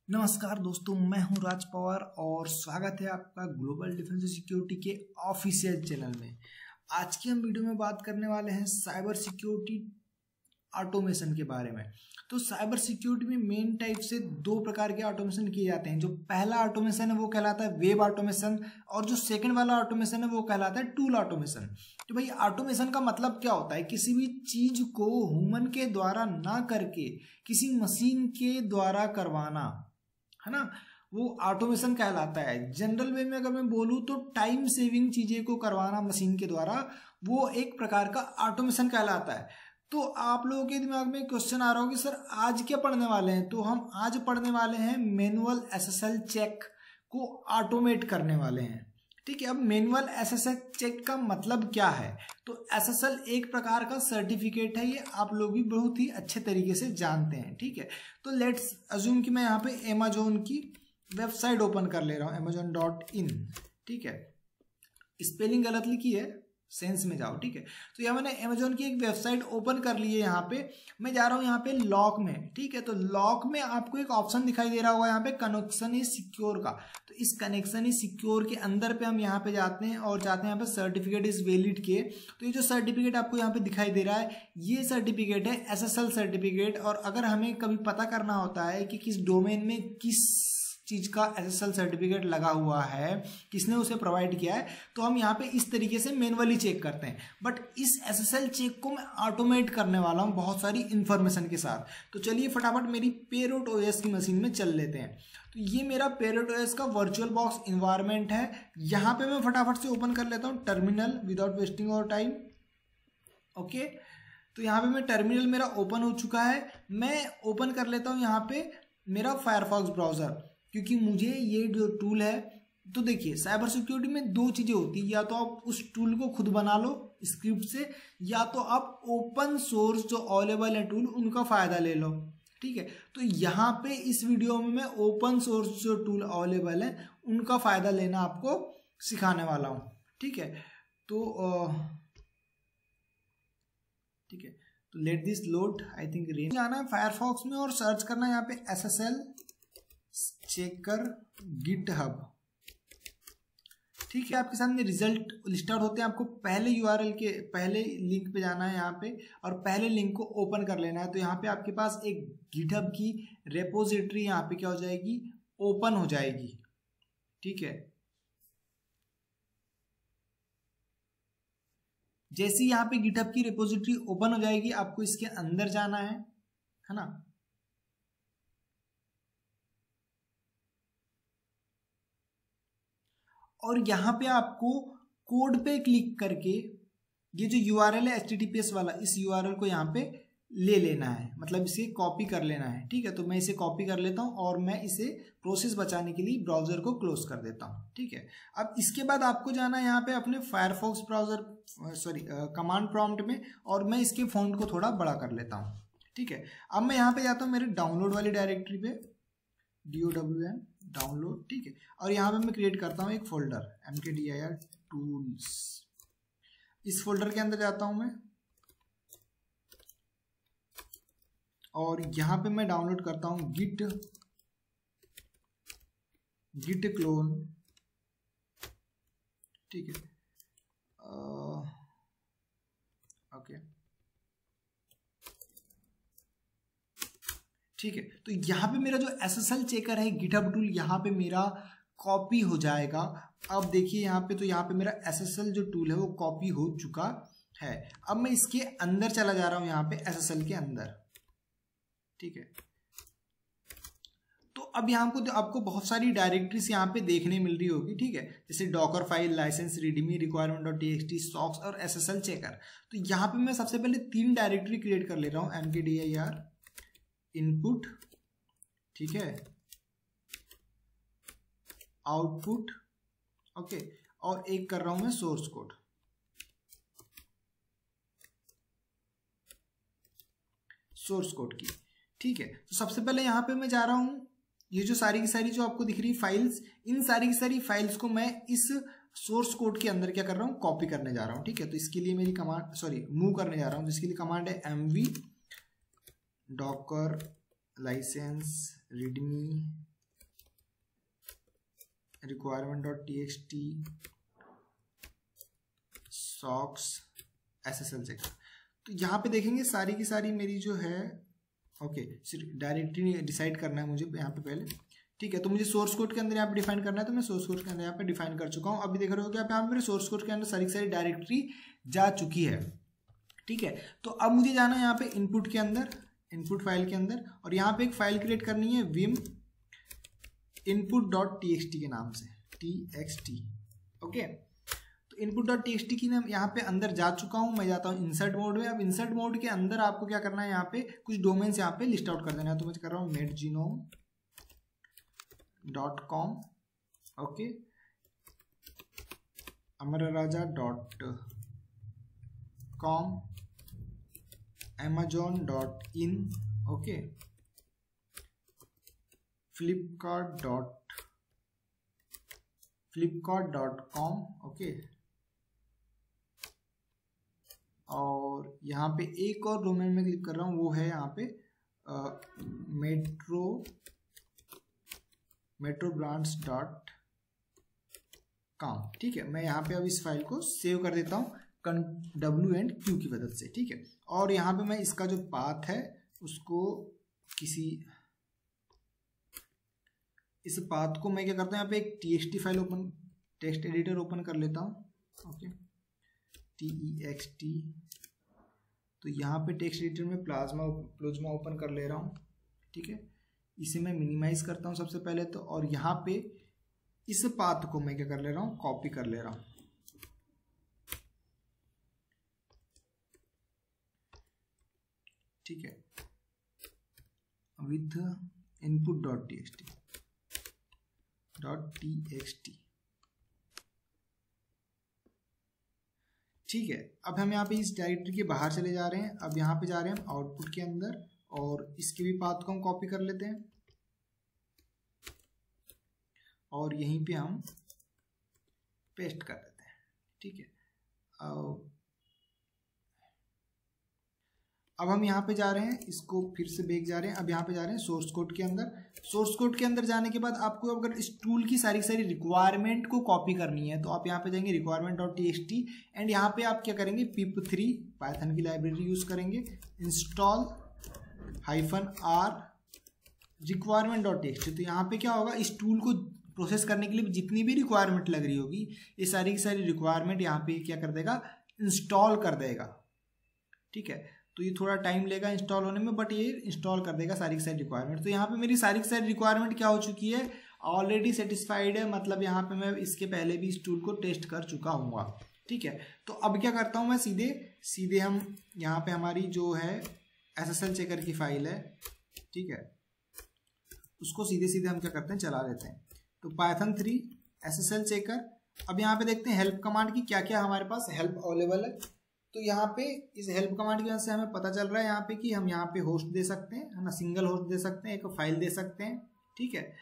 नमस्कार दोस्तों, मैं हूं राज पवार और स्वागत है आपका ग्लोबल डिफेंस सिक्योरिटी के ऑफिशियल चैनल में। आज की हम वीडियो में बात करने वाले हैं साइबर सिक्योरिटी ऑटोमेशन के बारे में। तो साइबर सिक्योरिटी में मेन टाइप से दो प्रकार के ऑटोमेशन किए जाते हैं। जो पहला ऑटोमेशन है वो कहलाता है वेब ऑटोमेशन और जो सेकंड वाला ऑटोमेशन है वो कहलाता है टूल ऑटोमेशन। तो भाई ऑटोमेशन का मतलब क्या होता है? किसी भी चीज को ह्यूमन के द्वारा ना करके किसी मशीन के द्वारा करवाना, है ना, वो ऑटोमेशन कहलाता है। जनरल वे में अगर मैं बोलूँ तो टाइम सेविंग चीजें को करवाना मशीन के द्वारा, वो एक प्रकार का ऑटोमेशन कहलाता है। तो आप लोगों के दिमाग में क्वेश्चन आ रहा हो कि सर आज क्या पढ़ने वाले हैं? तो हम आज पढ़ने वाले हैं मैनुअल एसएसएल चेक को ऑटोमेट करने वाले हैं। ठीक है, अब मैनुअल एसएसएल चेक का मतलब क्या है? तो एसएसएल एक प्रकार का सर्टिफिकेट है, ये आप लोग भी बहुत ही अच्छे तरीके से जानते हैं। ठीक है, तो लेट्स अज्यूम कि मैं यहाँ पे अमेजोन की वेबसाइट ओपन कर ले रहा हूँ, amazon.in। ठीक है, स्पेलिंग गलत लिखी है, सेंस में जाओ। ठीक है, तो यहाँ मैंने अमेजोन की एक वेबसाइट ओपन कर ली है। यहाँ पे मैं जा रहा हूँ यहाँ पे लॉक में। ठीक है, तो लॉक में आपको एक ऑप्शन दिखाई दे रहा होगा यहाँ पे कनेक्शन इज सिक्योर का। तो इस कनेक्शन इज सिक्योर के अंदर पे हम यहाँ पे जाते हैं और जाते हैं यहाँ पे सर्टिफिकेट इज वैलिड के। तो ये जो सर्टिफिकेट आपको यहाँ पे दिखाई दे रहा है, ये सर्टिफिकेट है एसएसएल सर्टिफिकेट। और अगर हमें कभी पता करना होता है कि किस डोमेन में किस चीज का एसएसएल सर्टिफिकेट लगा हुआ है, किसने उसे प्रोवाइड किया है, तो हम यहाँ पे इस तरीके से मैनुअली चेक करते हैं। बट इस एसएसएल चेक को मैं ऑटोमेट करने वाला हूँ बहुत सारी इंफॉर्मेशन के साथ। तो चलिए फटाफट मेरी पेरोट ओएस की मशीन में चल लेते हैं। तो ये मेरा पेरोट ओएस का वर्चुअल बॉक्स इन्वायरमेंट है। यहाँ पे मैं फटाफट से ओपन कर लेता हूँ टर्मिनल विदाउट वेस्टिंग और टाइम। ओके, तो यहाँ पे मैं टर्मिनल मेरा ओपन हो चुका है। मैं ओपन कर लेता हूँ यहाँ पे मेरा फायरफॉक्स ब्राउजर, क्योंकि मुझे ये जो टूल है, तो देखिए साइबर सिक्योरिटी में दो चीज़ें होती है, या तो आप उस टूल को खुद बना लो स्क्रिप्ट से, या तो आप ओपन सोर्स जो अवेलेबल है टूल उनका फ़ायदा ले लो। ठीक है, तो यहाँ पे इस वीडियो में मैं ओपन सोर्स जो टूल अवेलेबल है उनका फ़ायदा लेना आपको सिखाने वाला हूँ। ठीक है, तो ठीक है, तो let this load. I think range जाना है फायरफॉक्स में और सर्च करना है यहाँ पे एसएसएल चेकर गिटहब। ठीक है, आपके सामने रिजल्ट लिस्ट आउट होते हैं। आपको पहले यूआरएल के पहले लिंक पे जाना है यहाँ पे और पहले लिंक को ओपन कर लेना है। तो यहाँ पे आपके पास एक गिटहब की रेपोजिटरी यहाँ पे क्या हो जाएगी, ओपन हो जाएगी। ठीक है, जैसे ही यहाँ पे गिटहब की रेपोजिटरी ओपन हो जाएगी, आपको इसके अंदर जाना है ना। और यहाँ पे आपको कोड पे क्लिक करके ये जो यूआरएल है HTTPS वाला, इस यूआरएल को यहाँ पे ले लेना है, मतलब इसे कॉपी कर लेना है। ठीक है, तो मैं इसे कॉपी कर लेता हूँ और मैं इसे प्रोसेस बचाने के लिए ब्राउजर को क्लोज कर देता हूँ। ठीक है, अब इसके बाद आपको जाना है यहाँ पे अपने फायरफॉक्स ब्राउजर कमांड प्रॉम्प्ट में, और मैं इसके फॉन्ट को थोड़ा बड़ा कर लेता हूँ। ठीक है, अब मैं यहाँ पे जाता हूँ मेरे डाउनलोड वाली डायरेक्टरी पे, DOWN डाउनलोड। ठीक है, और यहाँ पे मैं क्रिएट करता हूँ एक फोल्डर mkdir टूल्स। इस फोल्डर के अंदर जाता हूँ मैं और यहाँ पे मैं डाउनलोड करता हूँ गिट क्लोन। ठीक है, ओके, ठीक है, तो यहाँ पे मेरा जो एसएसएल चेकर है गिटहब टूल यहाँ पे मेरा कॉपी हो जाएगा। अब देखिए यहाँ पे, तो यहाँ पे मेरा एसएसएल जो टूल है वो कॉपी हो चुका है। अब मैं इसके अंदर चला जा रहा हूँ, यहाँ पे एसएसएल के अंदर। ठीक है, तो अब यहाँ को आपको बहुत सारी डायरेक्टरीज यहाँ पे देखने मिल रही होगी। ठीक है, जैसे docker file, license, readme, requirement, socks और एसएसएल चेकर। तो यहाँ पे मैं सबसे पहले 3 डायरेक्टरी क्रिएट कर ले रहा हूँ, mkdir इनपुट, ठीक है, आउटपुट, ओके, और एक कर रहा हूं मैं सोर्स कोड। की। ठीक है, तो सबसे पहले यहां पे मैं जा रहा हूं, ये जो सारी की सारी जो आपको दिख रही फाइल्स, इन सारी की सारी फाइल्स को मैं इस सोर्स कोड के अंदर क्या कर रहा हूं, कॉपी करने जा रहा हूं। ठीक है, तो इसके लिए मेरी कमांड मूव करने जा रहा हूं, जिसके लिए कमांड है mv docker license readme requirement.txt socks SSL checker. तो यहाँ पे देखेंगे सारी की सारी मेरी जो है ओके डायरेक्टरी डिसाइड करना है मुझे यहाँ पे पहले, ठीक है। तो मुझे सोर्स कोड के अंदर यहाँ पे डिफाइन करना है, तो मैं सोर्स कोड के अंदर यहाँ पे डिफाइन कर चुका हूँ। अभी देख रहे हो कि यहाँ पे मेरे सोर्स कोड के अंदर सारी की सारी डायरेक्टरी जा चुकी है, ठीक है। तो अब मुझे जाना है यहाँ पे इनपुट के अंदर, इनपुट फाइल के अंदर, और यहाँ पे एक फाइल क्रिएट करनी है vim input.txt के नाम से, txt, ओके। तो input.txt की मैं यहाँ पे अंदर जा चुका हूँ। मैं जाता हूँ इंसर्ट मोड में। अब इंसर्ट मोड के अंदर आपको क्या करना है, यहाँ पे कुछ डोमेन्स यहाँ पे लिस्ट आउट कर देना है। तो मैं कर रहा हूँ medgenome.com, okay, amararaja.com, amazon.in, okay, flipkart.com, okay. और यहाँ पे एक और डोमेन में क्लिक कर रहा हूँ, वो है यहाँ पे metrobrands.com, ठीक है। मैं यहाँ पे अब इस फाइल को सेव कर देता हूँ W एंड Q की मदद से, ठीक है। और यहाँ पे मैं इसका जो पाथ है उसको इस पाथ को मैं क्या करता हूँ, यहाँ पे एक TXT file open, text editor open कर लेता हूँ, ओके, TEXT। तो यहाँ पे टेक्स्ट एडिटर में प्लाज्मा ओपन कर ले रहा हूँ, ठीक है। इसे मैं मिनिमाइज करता हूँ सबसे पहले तो, और यहाँ पे इस पाथ को मैं क्या कर ले रहा हूँ, कॉपी कर ले रहा हूँ, ठीक है, विथ input.txt, ठीक है। अब हम यहाँ पे इस डायरेक्टरी के बाहर चले जा रहे हैं। अब यहाँ पे जा रहे हैं हम आउटपुट के अंदर, और इसके भी पाथ को हम कॉपी कर लेते हैं, और यहीं पे हम पेस्ट कर देते हैं, ठीक है। अब हम यहाँ पे जा रहे हैं, इसको फिर से बैक जा रहे हैं। अब यहाँ पे जा रहे हैं सोर्स कोड के अंदर। सोर्स कोड के अंदर जाने के बाद आपको अगर इस टूल की सारी रिक्वायरमेंट को कॉपी करनी है, तो आप यहाँ पे जाएंगे requirement.txt, एंड यहाँ पे आप क्या करेंगे, pip3 पाइथन की लाइब्रेरी यूज करेंगे, इंस्टॉल -r requirement.txt। तो यहाँ पे क्या होगा, इस टूल को प्रोसेस करने के लिए जितनी भी रिक्वायरमेंट लग रही होगी, ये सारी की सारी रिक्वायरमेंट यहाँ पे क्या कर देगा, इंस्टॉल कर देगा, ठीक है। तो ये थोड़ा टाइम लेगा इंस्टॉल होने में, बट ये इंस्टॉल कर देगा सारी की सारी रिक्वायरमेंट। तो यहाँ पे मेरी सारी की सारी रिक्वायरमेंट क्या हो चुकी है, ऑलरेडी सेटिस्फाइड है, मतलब यहाँ पे मैं इसके पहले भी इस टूल को टेस्ट कर चुका हूँ, ठीक है। तो अब क्या करता हूँ मैं, सीधे हम यहाँ पे हमारी जो है SSL चेकर की फाइल है, ठीक है, उसको सीधे हम क्या करते हैं, चला लेते हैं। तो python3 SSL चेकर। अब यहाँ पे देखते हैं हेल्प कमांड की क्या क्या हमारे पास हेल्प अवेलेबल है। तो यहाँ पे इस हेल्प कमांड की वजह से हमें पता चल रहा है यहाँ पे कि हम यहाँ पे होस्ट दे सकते हैं, है ना, सिंगल होस्ट दे सकते हैं, एक फाइल दे सकते हैं, ठीक है।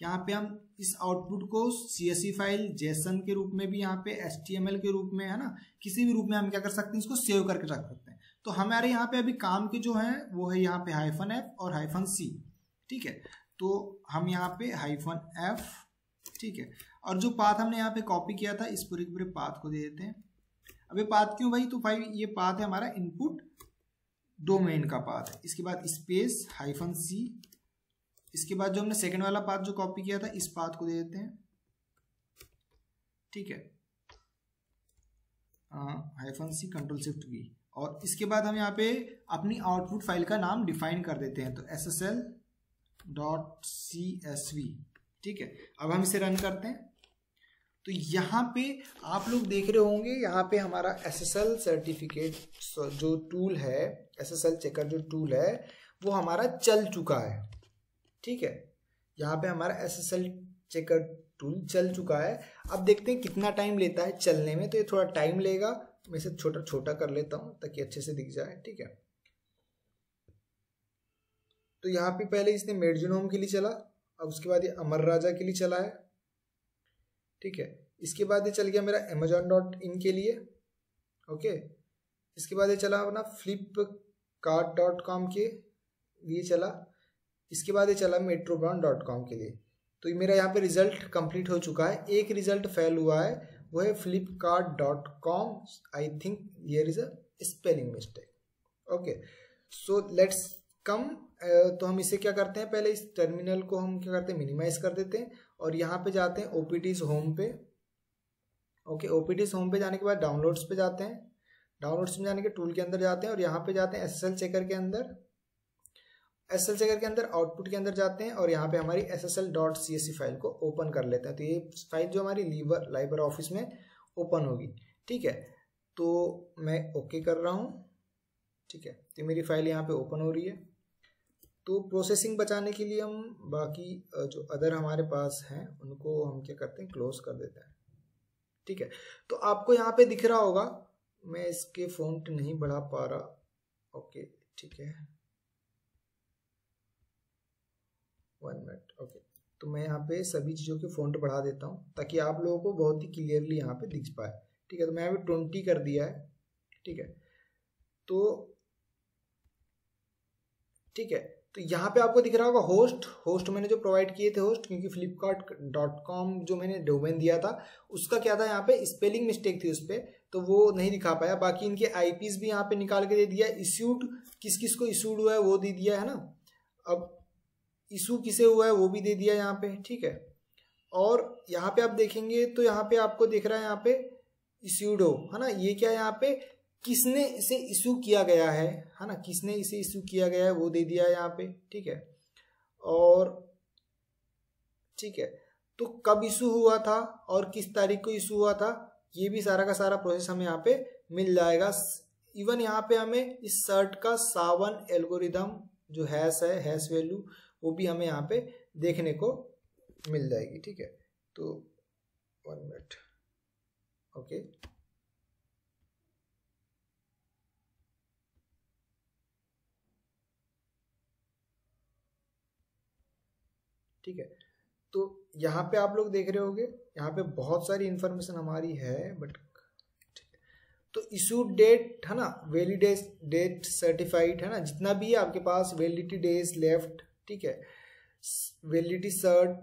यहाँ पे हम इस आउटपुट को CSV फाइल, JSON के रूप में भी, यहाँ पे HTML के रूप में, है ना, किसी भी रूप में हम क्या कर सकते हैं, इसको सेव करके रख सकते हैं। तो हमारे यहाँ पे अभी काम के जो है वो है यहाँ पे -f और -c, ठीक है। तो हम यहाँ पे -f, ठीक है, और जो पाथ हमने यहाँ पे कॉपी किया था, इस पूरे के पूरे पाथ को दे देते हैं। अब ये पाथ क्यों भाई, तो भाई ये पाथ है हमारा इनपुट डोमेन का पाथ है। इसके बाद स्पेस -c, इसके बाद जो हमने सेकंड वाला पाथ जो कॉपी किया था, इस पाथ को दे देते हैं, ठीक है, -c Ctrl+Shift+V। और इसके बाद हम यहाँ पे अपनी आउटपुट फाइल का नाम डिफाइन कर देते हैं, तो ssl.csv, ठीक है। अब हम इसे रन करते हैं। तो यहाँ पे आप लोग देख रहे होंगे, यहाँ पे हमारा SSL सर्टिफिकेट जो टूल है, SSL चेकर जो टूल है, वो हमारा चल चुका है, ठीक है। यहाँ पे हमारा SSL चेकर टूल चल चुका है। अब देखते हैं कितना टाइम लेता है चलने में। तो ये थोड़ा टाइम लेगा, मैं इसे छोटा कर लेता हूँ ताकि अच्छे से दिख जाए, ठीक है। तो यहाँ पे पहले इसने मेडजेनोम के लिए चला, अब उसके बाद ये अमर राजा के लिए चला है, ठीक है। इसके बाद ये चल गया मेरा amazon.in के लिए, ओके। इसके बाद ये चला अपना flipkart.com के लिए चला। इसके बाद ये चला metrobrands.com के लिए। तो मेरा यहाँ पे रिजल्ट कंप्लीट हो चुका है। एक रिजल्ट फेल हुआ है, वो है flipkart.com। I think here is a spelling mistake. Okay, so let's come. तो हम इसे क्या करते हैं, पहले इस टर्मिनल को हम क्या करते हैं, मिनिमाइज कर देते हैं और यहाँ पे जाते हैं ओपीटीज होम पे। ओके, ओपीटीज होम पे जाने के बाद डाउनलोड्स पे जाते हैं। डाउनलोड्स में जाने के टूल के अंदर जाते हैं और यहाँ पे जाते हैं एसएसएल चेकर के अंदर। एसएसएल चेकर के अंदर आउटपुट के अंदर जाते हैं और यहाँ पे हमारी ssl.csv फाइल को ओपन कर लेते हैं। तो ये फाइल जो हमारी लाइबर ऑफिस में ओपन होगी। ठीक है, तो मैं ओके कर रहा हूँ। ठीक है, तो मेरी फाइल यहाँ पे ओपन हो रही है। तो प्रोसेसिंग बचाने के लिए हम बाकी जो अदर हमारे पास हैं उनको हम क्या करते हैं, क्लोज कर देते हैं। ठीक है, तो आपको यहाँ पे दिख रहा होगा, मैं इसके फॉन्ट नहीं बढ़ा पा रहा। ओके ठीक है, 1 मिनट। ओके, तो मैं यहाँ पे सभी चीज़ों के फॉन्ट बढ़ा देता हूँ ताकि आप लोगों को बहुत ही क्लियरली यहाँ पे दिख पाए। ठीक है, तो मैं यहाँ पे 20 कर दिया है। ठीक है, तो ठीक है, तो यहाँ पे आपको दिख रहा होगा होस्ट मैंने जो प्रोवाइड किए थे होस्ट, क्योंकि flipkart.com जो मैंने डोमेन दिया था उसका क्या था, यहाँ पे स्पेलिंग मिस्टेक थी उस पर, तो वो नहीं दिखा पाया। बाकी इनके आईपीज भी यहाँ पे निकाल के दे दिया। इश्यूड किस किस को इशूड हुआ है वो दे दिया है ना, अब इशू किसे हुआ है वो भी दे दिया यहाँ पे। ठीक है, और यहाँ पे आप देखेंगे तो यहाँ पे आपको दिख रहा है यहाँ पे इश्यूड हो, है ना, ये क्या है यहाँ पे किसने इसे इशू किया गया है ना, किसने इसे इशू किया गया है वो दे दिया है यहाँ पे। ठीक है, और ठीक है, तो कब इशू हुआ था और किस तारीख को इशू हुआ था, ये भी सारा का सारा प्रोसेस हमें यहाँ पे मिल जाएगा। इवन यहाँ पे हमें इस सर्ट का सावन एल्गोरिदम जो है हैश वैल्यू, वो भी हमें यहाँ पे देखने को मिल जाएगी। ठीक है, तो 1 मिनट। ओके, ठीक है, तो यहाँ पे आप लोग देख रहे होंगे, यहाँ पे बहुत सारी इंफॉर्मेशन हमारी है, बट तो इशू डेट है ना, वैलिडेट डेट सर्टिफाइड है ना, जितना भी है आपके पास, वैलिडिटी डेज लेफ्ट। ठीक है, वैलिडिटी सर्ट,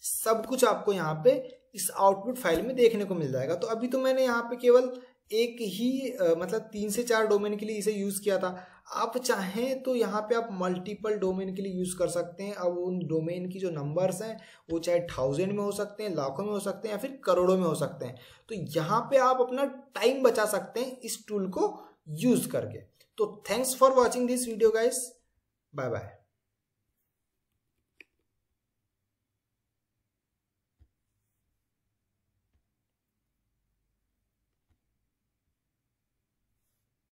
सब कुछ आपको यहाँ पे इस आउटपुट फाइल में देखने को मिल जाएगा। तो अभी तो मैंने यहाँ पे केवल एक ही मतलब 3 से 4 डोमेन के लिए इसे यूज किया था। आप चाहें तो यहाँ पे आप मल्टीपल डोमेन के लिए यूज कर सकते हैं। अब उन डोमेन की जो नंबर्स हैं वो चाहे 1000 में हो सकते हैं, लाखों में हो सकते हैं, या फिर करोड़ों में हो सकते हैं। तो यहाँ पे आप अपना टाइम बचा सकते हैं इस टूल को यूज करके। तो thanks for watching this video guys, bye bye.